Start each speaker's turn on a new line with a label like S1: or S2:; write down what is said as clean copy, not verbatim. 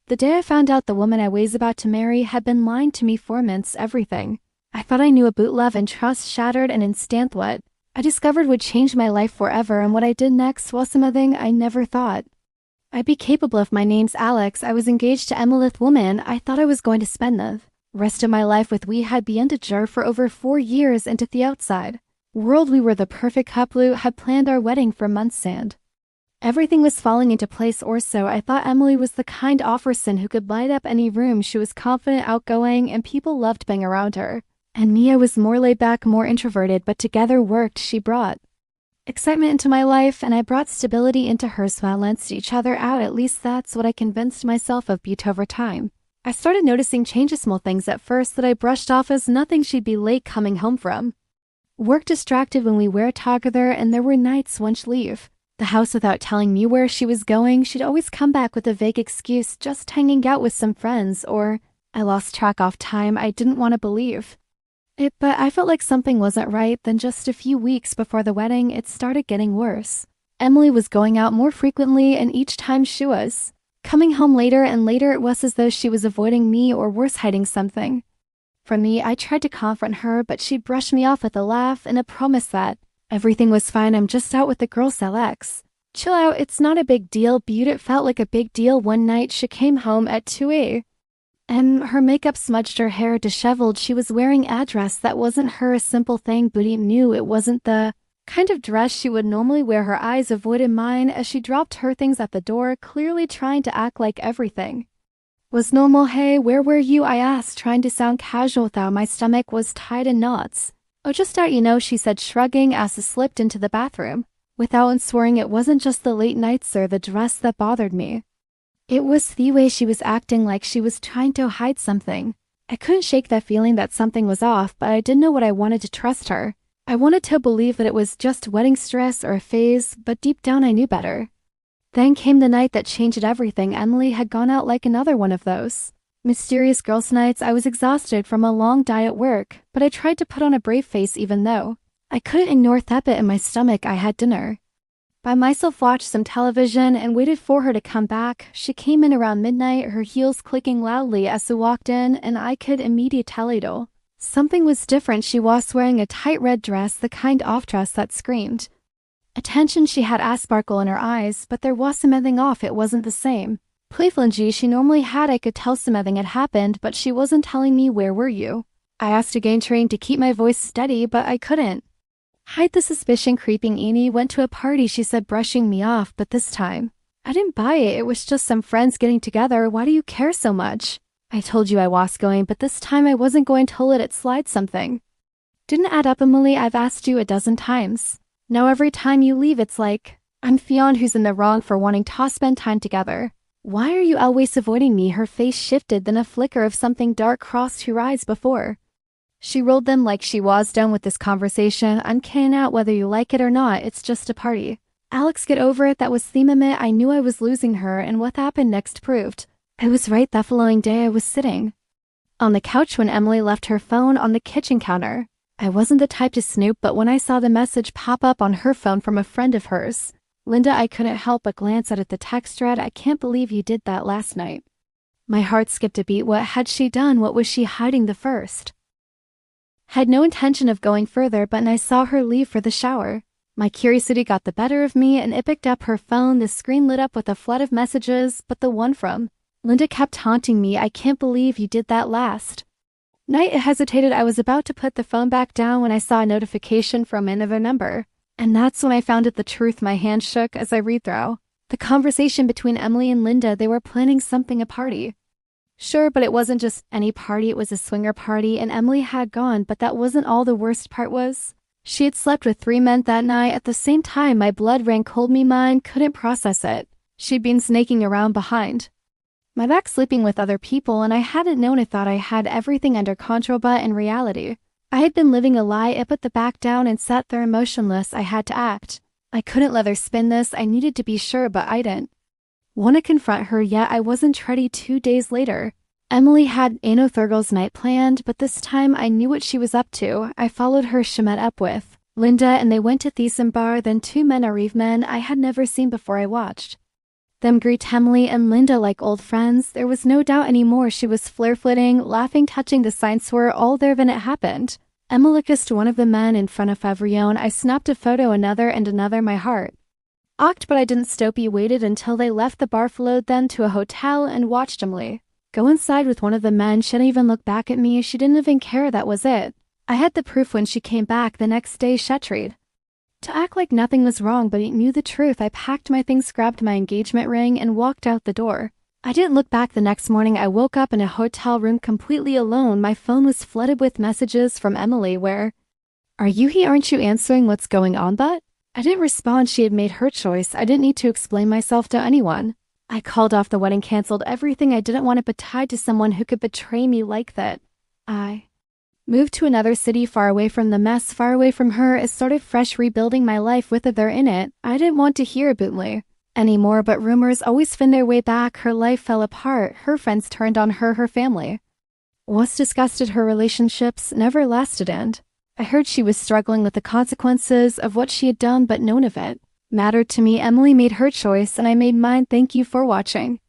S1: The day I found out the woman I was about to marry had been lying to me for months, everything I thought I knew about love and trust shattered an instant. What I discovered would change my life forever, and what I did next was something I never thought I'd be capable of. My name's Alex. I was engaged to Emily, woman I thought I was going to spend the rest of my life with. We had been together for over 4 years, and to the outside world we were the perfect couple who had planned our wedding for months, and everything was falling into place, or so I thought. Emily was the kind of person who could light up any room. She was confident, outgoing, and people loved being around her. And me, I was more laid back, more introverted, but together worked. She brought excitement into my life, and I brought stability into hers. Balanced each other out, at least that's what I convinced myself of. But over time, I started noticing changes, small things at first that I brushed off as nothing. She'd be late coming home from work, distracted when we were together, and there were nights when she'd leave the house without telling me where she was going. She'd always come back with a vague excuse, just hanging out with some friends, or I lost track of time. I didn't want to believe it, but I felt like something wasn't right. Then just a few weeks before the wedding, it started getting worse. Emily was going out more frequently, and each time she was coming home later and later. It was as though she was avoiding me, or worse, hiding something from me. I tried to confront her, but she'd brush me off with a laugh and a promise that everything was fine. I'm just out with the girls, Alex. Chill out, it's not a big deal. But it felt like a big deal. One night she came home at 2 a.m. Her makeup smudged, her hair disheveled. She was wearing a dress that wasn't her, a simple thing, but he knew it wasn't the kind of dress she would normally wear. Her eyes avoided mine as she dropped her things at the door, clearly trying to act like everything was normal. Hey, where were you? I asked, trying to sound casual though my stomach was tied in knots. Oh, just out, she said, shrugging as I slipped into the bathroom. Without swearing, it wasn't just the late nights or the dress that bothered me. It was the way she was acting, like she was trying to hide something. I couldn't shake that feeling that something was off, but I didn't know what. I wanted to trust her. I wanted to believe that it was just wedding stress or a phase, but deep down I knew better. Then came the night that changed everything. Emily had gone out like another one of those mysterious girls' nights. I was exhausted from a long day at work, but I tried to put on a brave face even though I couldn't ignore that bit in my stomach. I had dinner by myself, watched some television, and waited for her to come back. She came in around midnight, her heels clicking loudly as she walked in, and I could immediately tell something was different. She was wearing a tight red dress, the kind of dress that screamed attention. She had a sparkle in her eyes, but there was something off. It wasn't the same playful energy she normally had. I could tell something had happened, but she wasn't telling me. Where were you? I asked again, trying to keep my voice steady, but I couldn't hide the suspicion creeping. Annie went to a party, she said, brushing me off, but this time I didn't buy it. It was just some friends getting together. Why do you care so much? I told you I was going, but this time I wasn't going to let it slide. Something didn't add up, Emily. I've asked you a dozen times. Now every time you leave, it's like I'm Fionn who's in the wrong for wanting to spend time together. Why are you always avoiding me? Her face shifted, then a flicker of something dark crossed her eyes before she rolled them, like she was done with this conversation. I'm canning out whether you like it or not. It's just a party. Alex, get over it. That was the moment I knew I was losing her, and what happened next proved I was right. That following day I was sitting on the couch when Emily left her phone on the kitchen counter. I wasn't the type to snoop, but when I saw the message pop up on her phone from a friend of hers, Linda, I couldn't help but glance at it. The text read, I can't believe you did that last night. My heart skipped a beat. What had she done? What was she hiding? The first had no intention of going further, but when I saw her leave for the shower, my curiosity got the better of me, and it picked up her phone. The screen lit up with a flood of messages, but the one from Linda kept haunting me. I can't believe you did that last night. I hesitated. I was about to put the phone back down when I saw a notification from another number, and that's when I found out the truth. My hand shook as I read through the conversation between Emily and Linda. They were planning something, a party. Sure, but it wasn't just any party. It was a swinger party, and Emily had gone, but that wasn't all. The worst part was she had slept with 3 men that night. At the same time, my blood ran cold. My mind couldn't process it. She'd been snaking around behind my back, sleeping with other people, and I hadn't known it. Thought I had everything under control, but in reality, I had been living a lie. I put the back down and sat there emotionless. I had to act. I couldn't let her spin this. I needed to be sure, but I didn't want to confront her yet. I wasn't ready. 2 days later, Emily had another girls' night planned, but this time I knew what she was up to. I followed her. She met up with Linda, and they went to Thiessen Bar. Then 2 men, Areve men I had never seen before. I watched Them greet Emily and Linda like old friends. There was no doubt anymore she was flirting, laughing, touching. The signs were all there when it happened. Emily kissed one of the men in front of everyone. I snapped a photo, another and another. My heart ached, but I didn't stop. He waited until they left the bar, followed them to a hotel, and watched Emily go inside with one of the men. She didn't even look back at me. She didn't even care. That was it. I had the proof. When she came back the next day, she tried to act like nothing was wrong, but he knew the truth. I packed my things, grabbed my engagement ring, and walked out the door. I didn't look back. The next morning, I woke up in a hotel room completely alone. My phone was flooded with messages from Emily. Where are you? He aren't you answering? What's going on? But I didn't respond. She had made her choice. I didn't need to explain myself to anyone. I called off the wedding, canceled everything. I didn't want to be tied to someone who could betray me like that. I moved to another city, far away from the mess, far away from her. I started fresh, rebuilding my life with her in it. I didn't want to hear about Emily anymore, but rumors always found their way back. Her life fell apart. Her friends turned on her. Her family was disgusted. Her relationships never lasted, and I heard she was struggling with the consequences of what she had done, but none of it mattered to me. Emily made her choice and I made mine. Thank you for watching.